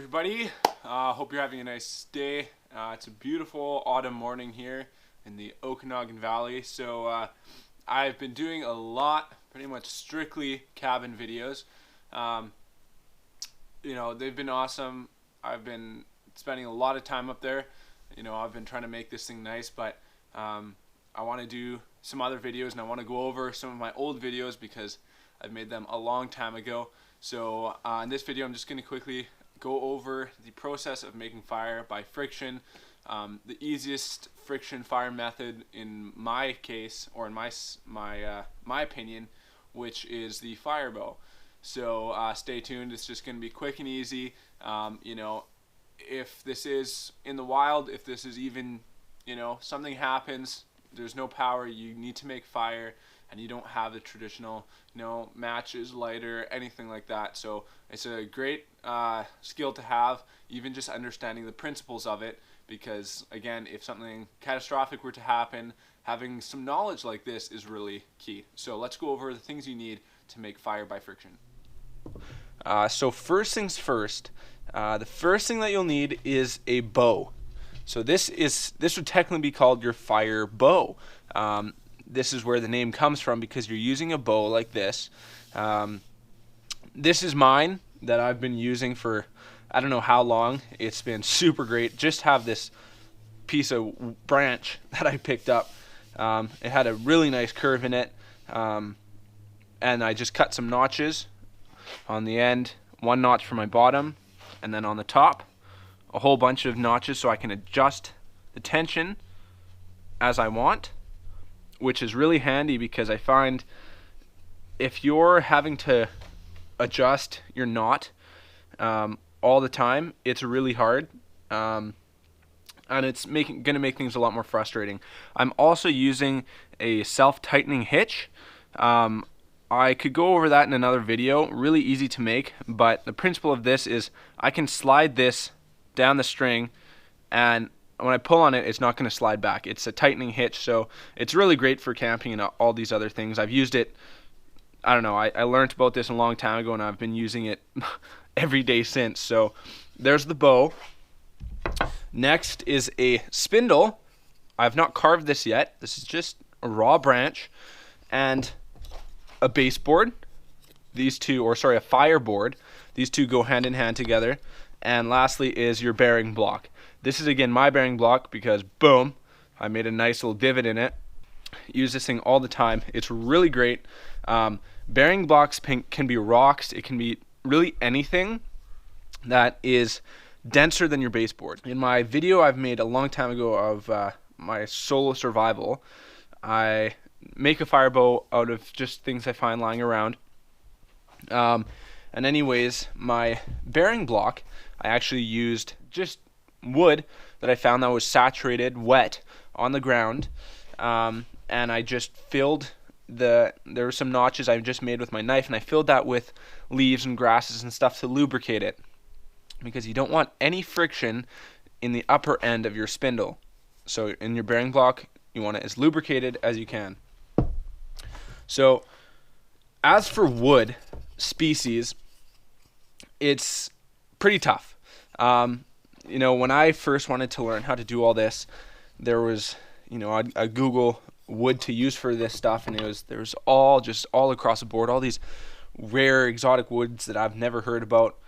everybody? Hope you're having a nice day. It's a beautiful autumn morning here in the Okanagan Valley. So I've been doing a lot, pretty much strictly cabin videos. They've been awesome. I've been spending a lot of time up there. I've been trying to make this thing nice, but I want to do some other videos, and I want to go over some of my old videos because I've made them a long time ago. So in this video, I'm just going to quickly go over the process of making fire by friction. The easiest friction fire method in my case, or in my opinion, which is the fire bow. So stay tuned. It's just going to be quick and easy. If this is in the wild, if this is even, something happens, there's no power, you need to make fire, and you don't have the traditional, matches, lighter, anything like that. So it's a great skill to have, even just understanding the principles of it, because again, if something catastrophic were to happen, having some knowledge like this is really key. So let's go over the things you need to make fire by friction. So first things first, the first thing that you'll need is a bow. So this would technically be called your fire bow. This is where the name comes from, because you're using a bow like this. This is mine that I've been using for I don't know how long. It's been super great. Just have this piece of branch that I picked up. It had a really nice curve in it, and I just cut some notches on the end. One notch for my bottom, and then on the top a whole bunch of notches so I can adjust the tension as I want, which is really handy because I find if you're having to adjust your knot all the time, it's really hard, and it's going to make things a lot more frustrating. I'm also using a self-tightening hitch. I could go over that in another video. Really easy to make, but the principle of this is I can slide this down the string, and when I pull on it, it's not going to slide back. It's a tightening hitch, so it's really great for camping and all these other things. I've used it, I don't know, I learned about this a long time ago, and I've been using it every day since. So there's the bow. Next is a spindle. I've not carved this yet. This is just a raw branch, and a baseboard. These two, or sorry, a fireboard. These two go hand in hand together. And lastly is your bearing block. This is again my bearing block because boom, I made a nice little divot in it. Use this thing all the time. It's really great. Bearing blocks can be rocks. It can be really anything that is denser than your baseboard. In my video I've made a long time ago of my solo survival, I make a fire bow out of just things I find lying around. And anyways, my bearing block, I actually used just wood that I found that was saturated, wet, on the ground, and I just filled there were some notches I just made with my knife, and I filled that with leaves and grasses and stuff to lubricate it, because you don't want any friction in the upper end of your spindle. So in your bearing block, you want it as lubricated as you can. So as for wood species, it's pretty tough. When I first wanted to learn how to do all this, there was, I'd Google wood to use for this stuff, and there was all across the board, all these rare exotic woods that I've never heard about.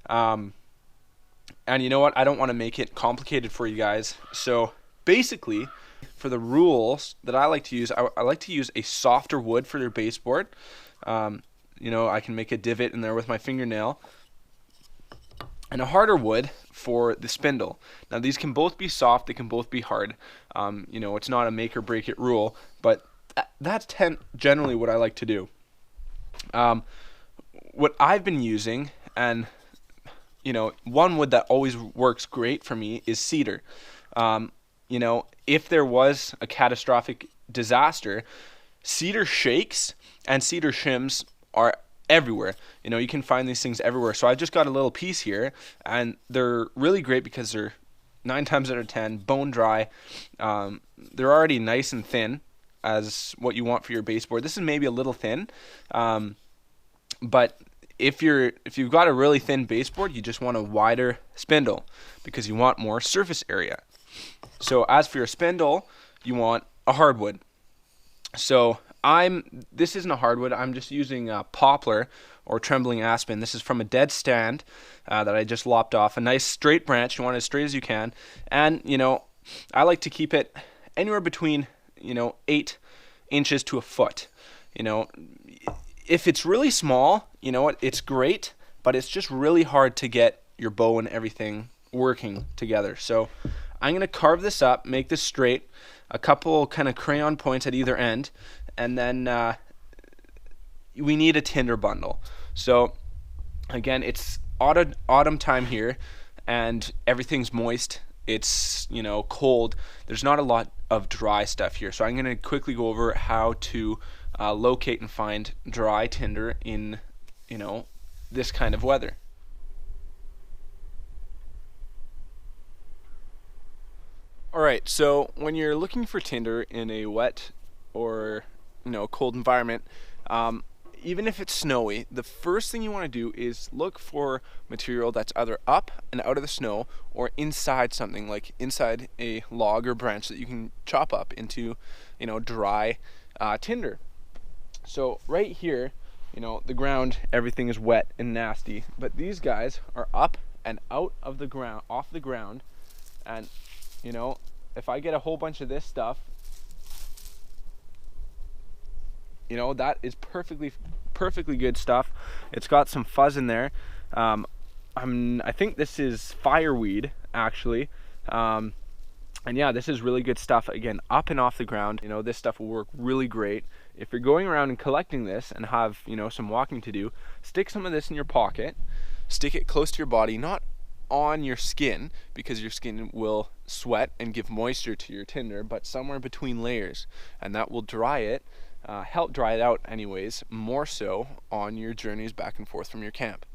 And you know what? I don't want to make it complicated for you guys. So basically, for the rules that I like to use, I like to use a softer wood for their baseboard. I can make a divot in there with my fingernail, and a harder wood for the spindle. Now these can both be soft, they can both be hard. It's not a make or break it rule, but that's generally what I like to do. What I've been using, and one wood that always works great for me is cedar. If there was a catastrophic disaster, cedar shakes and cedar shims are everywhere. You can find these things everywhere. So I just got a little piece here, and they're really great because they're 9 times out of 10 bone dry. They're already nice and thin as what you want for your baseboard. This is maybe a little thin, but if you've got a really thin baseboard, you just want a wider spindle because you want more surface area. So as for your spindle, you want a hardwood. So this isn't a hardwood. I'm just using poplar or trembling aspen. This is from a dead stand that I just lopped off. A nice straight branch. You want it as straight as you can. And I like to keep it anywhere between 8 inches to a foot. If it's really small, it's great, but it's just really hard to get your bow and everything working together. So I'm going to carve this up, make this straight, a couple kind of crayon points at either end, and then we need a tinder bundle. So again, it's autumn time here, and everything's moist. It's cold. There's not a lot of dry stuff here. So I'm going to quickly go over how to locate and find dry tinder in this kind of weather. Alright, so when you're looking for tinder in a wet or cold environment, even if it's snowy, the first thing you want to do is look for material that's either up and out of the snow or inside something, like inside a log or branch that you can chop up into dry tinder. So right here, the ground, everything is wet and nasty, but these guys are up and out of the ground, off the ground, and if I get a whole bunch of this stuff, that is perfectly good stuff. It's got some fuzz in there. I think this is fireweed actually, and yeah, this is really good stuff. Again, up and off the ground. This stuff will work really great if you're going around and collecting this and have some walking to do. Stick some of this in your pocket. Stick it close to your body, not on your skin, because your skin will sweat and give moisture to your tinder, but somewhere between layers, and that will dry it, help dry it out anyways, more so on your journeys back and forth from your camp.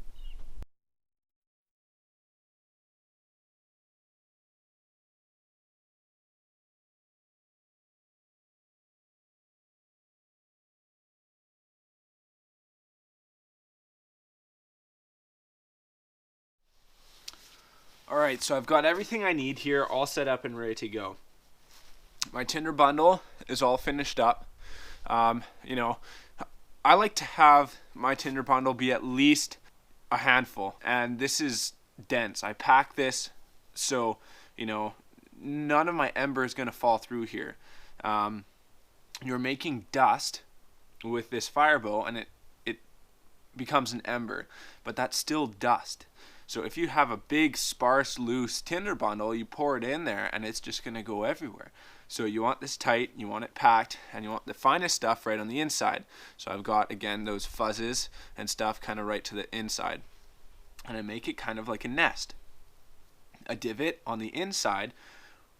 Alright, so I've got everything I need here all set up and ready to go. My tinder bundle is all finished up. I like to have my tinder bundle be at least a handful, and this is dense. I pack this so none of my ember is going to fall through here. You're making dust with this fire bow, and it becomes an ember, but that's still dust. So if you have a big sparse loose tinder bundle, you pour it in there and it's just going to go everywhere. So you want this tight, you want it packed, and you want the finest stuff right on the inside. So I've got, again, those fuzzes and stuff kind of right to the inside. And I make it kind of like a nest. A divot on the inside,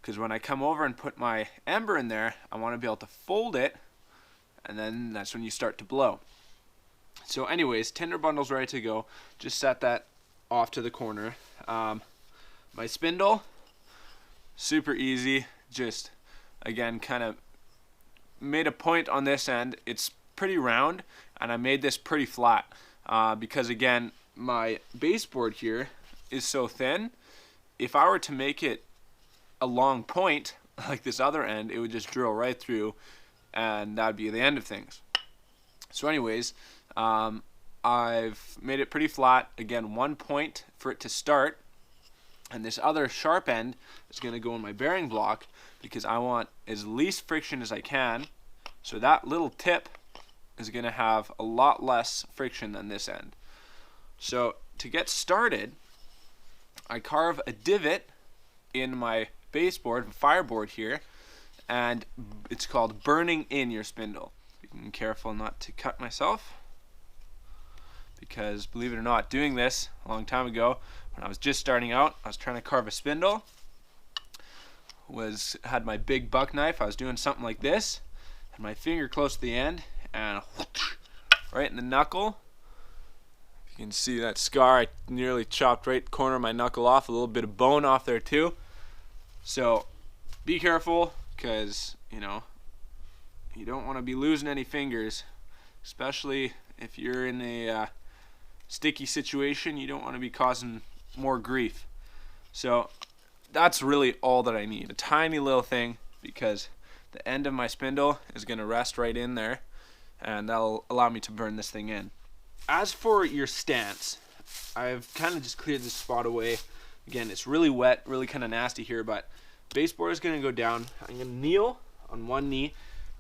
because when I come over and put my ember in there, I want to be able to fold it, and then that's when you start to blow. So anyways, tinder bundle's ready to go. Just set that off to the corner. My spindle, super easy. Just again, kind of made a point on this end. It's pretty round, and I made this pretty flat because again, my baseboard here is so thin. If I were to make it a long point like this other end, it would just drill right through, and that'd be the end of things. So anyways, I've made it pretty flat. Again, 1 point for it to start, and this other sharp end is going to go in my bearing block because I want as least friction as I can. So that little tip is going to have a lot less friction than this end. So to get started, I carve a divot in my baseboard, fireboard here, and it's called burning in your spindle. Being careful not to cut myself, because believe it or not, doing this a long time ago when I was just starting out, I was trying to carve a spindle, had my big buck knife, I was doing something like this, and my finger close to the end, and right in the knuckle. You can see that scar. I nearly chopped right corner of my knuckle off, a little bit of bone off there too. So be careful, because you don't want to be losing any fingers, especially if you're in a sticky situation, you don't want to be causing more grief. So that's really all that I need, a tiny little thing, because the end of my spindle is going to rest right in there, and that'll allow me to burn this thing in. As for your stance, I've kind of just cleared this spot away. Again, it's really wet, really kind of nasty here, but baseboard is going to go down. I'm going to kneel on one knee.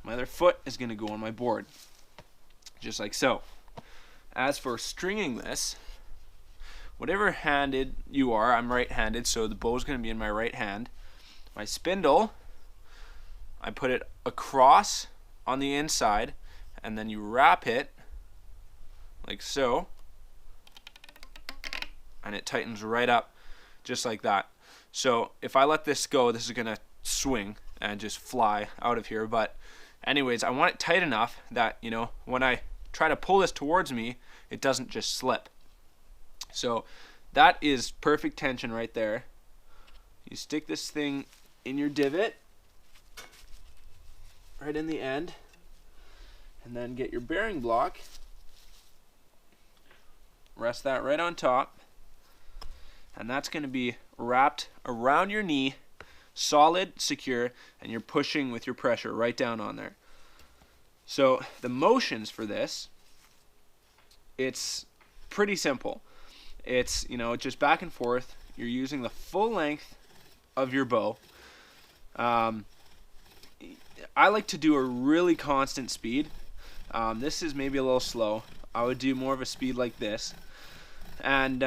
My other foot is going to go on my board, just like so. As for stringing this, whatever handed you are, I'm right-handed, so the bow is going to be in my right hand. My spindle, I put it across on the inside, and then you wrap it like so, and it tightens right up just like that. So if I let this go, this is going to swing and just fly out of here. But anyways, I want it tight enough that, you know, when I try to pull this towards me, it doesn't just slip. So that is perfect tension right there. You stick this thing in your divot right in the end, and then get your bearing block, rest that right on top, and that's going to be wrapped around your knee, solid, secure, and you're pushing with your pressure right down on there. So the motions for this, it's pretty simple. It's, you know, just back and forth. You're using the full length of your bow. I like to do a really constant speed. This is maybe a little slow. I would do more of a speed like this. And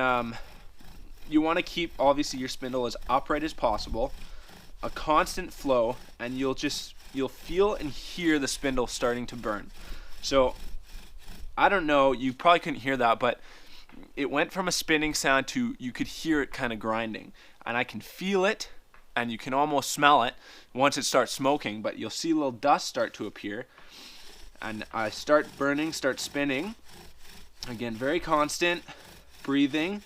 you want to keep, obviously, your spindle as upright as possible. A constant flow, and you'll feel and hear the spindle starting to burn. So I don't know, you probably couldn't hear that, but it went from a spinning sound to you could hear it kind of grinding, and I can feel it, and you can almost smell it once it starts smoking. But you'll see a little dust start to appear, and I start burning, start spinning. Again, very constant breathing.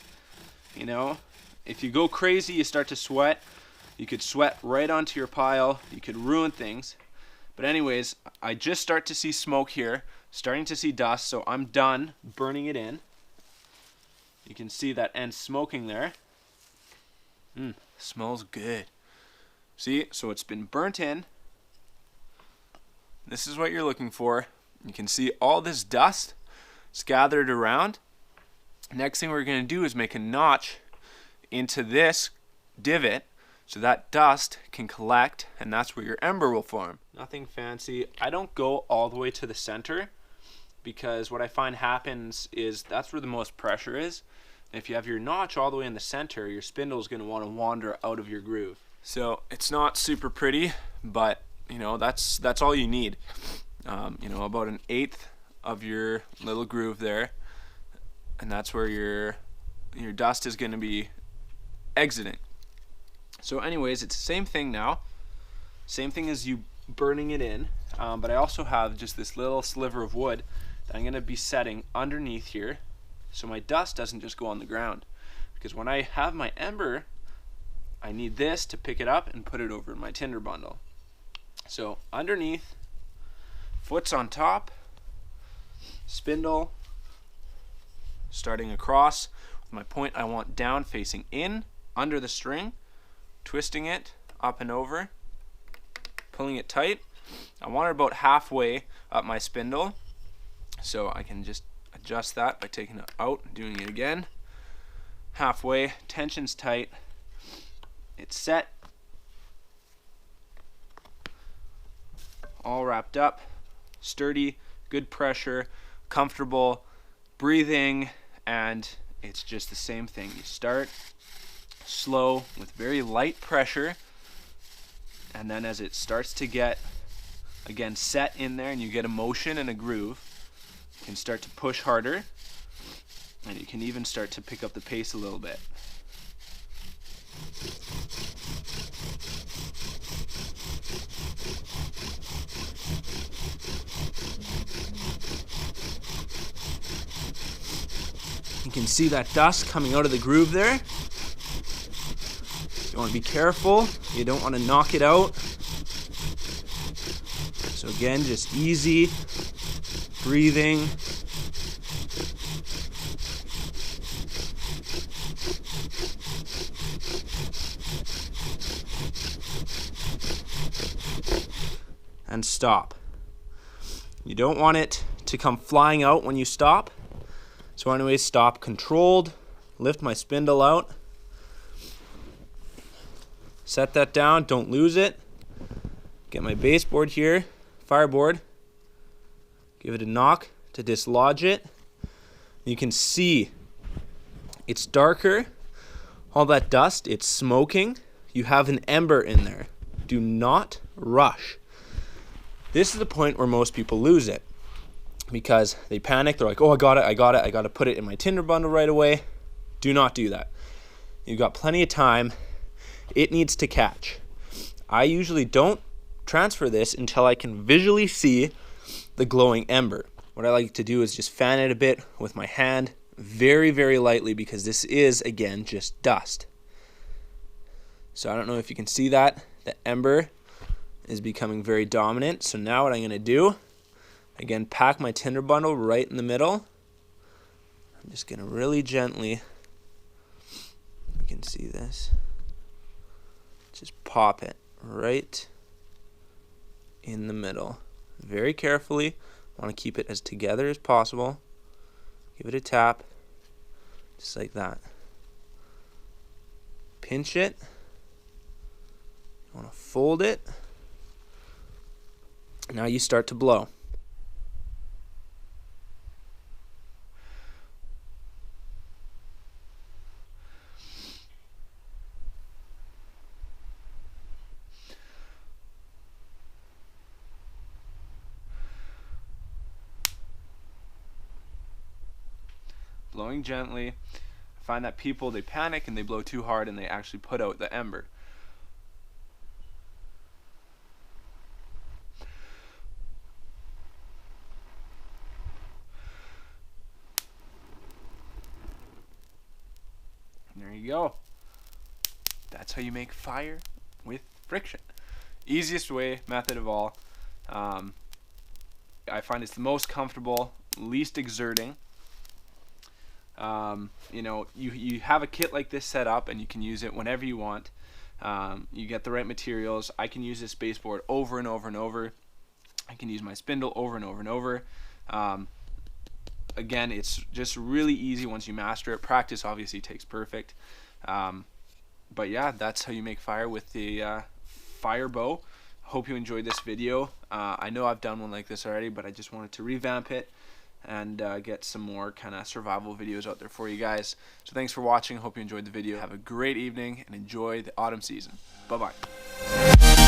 You know, if you go crazy, you start to sweat. You could sweat right onto your pile. You could ruin things. But anyways, I just start to see smoke here, starting to see dust, so I'm done burning it in. You can see that end smoking there. Smells good. See, so it's been burnt in. This is what you're looking for. You can see all this dust is gathered around. Next thing we're going to do is make a notch into this divot so that dust can collect, and that's where your ember will form. Nothing fancy. I don't go all the way to the center, because what I find happens is that's where the most pressure is. If you have your notch all the way in the center, your spindle is going to want to wander out of your groove. So it's not super pretty, but you know, that's all you need. You know, about 1/8 of your little groove there, and that's where your dust is going to be exiting. So anyways, it's the same thing now. Same thing as you burning it in, but I also have just this little sliver of wood that I'm going to be setting underneath here, so my dust doesn't just go on the ground. Because when I have my ember, I need this to pick it up and put it over in my tinder bundle. So underneath, foot's on top, spindle starting across with my point I want down facing in under the string, twisting it up and over, pulling it tight. I want it about halfway up my spindle, so I can just adjust that by taking it out and doing it again. Halfway, tension's tight, it's set, all wrapped up, sturdy, good pressure, comfortable, breathing, and it's just the same thing. You start slow with very light pressure, and then as it starts to get, again, set in there and you get a motion and a groove, you can start to push harder, and you can even start to pick up the pace a little bit. You can see that dust coming out of the groove there. You want to be careful. You don't want to knock it out. So again, just easy breathing. and stop. You don't want it to come flying out when you stop. So anyways, stop controlled, lift my spindle out, set that down, don't lose it. Get my baseboard here, fireboard, give it a knock to dislodge it. You can see it's darker, all that dust, it's smoking. You have an ember in there. Do not rush. This is the point where most people lose it because they panic. They're like, oh, I got it. I got to put it in my tinder bundle right away. Do not do that. You've got plenty of time. It needs to catch. I usually don't transfer this until I can visually see the glowing ember. What I like to do is just fan it a bit with my hand, very, very lightly, because this is, again, just dust. So I don't know if you can see that. The ember is becoming very dominant. So now what I'm going to do, again, pack my tinder bundle right in the middle. I'm just going to really gently, you can see this, just pop it right in the middle. Very carefully. I want to keep it as together as possible. Give it a tap, just like that. Pinch it. You want to fold it. Now you start to blow. Blowing gently. I find that people, they panic and they blow too hard and they actually put out the ember. And there you go. That's how you make fire with friction. Easiest method of all. I find it's the most comfortable, least exerting. You know, you have a kit like this set up and you can use it whenever you want. You get the right materials. I can use this baseboard over and over and over. I can use my spindle over and over and over. Again, it's just really easy once you master it. Practice obviously takes perfect. But yeah, that's how you make fire with the fire bow. Hope you enjoyed this video. I know I've done one like this already, but I just wanted to revamp it and get some more kind of survival videos out there for you guys. So thanks for watching. Hope you enjoyed the video. Have a great evening and enjoy the autumn season. Bye-bye.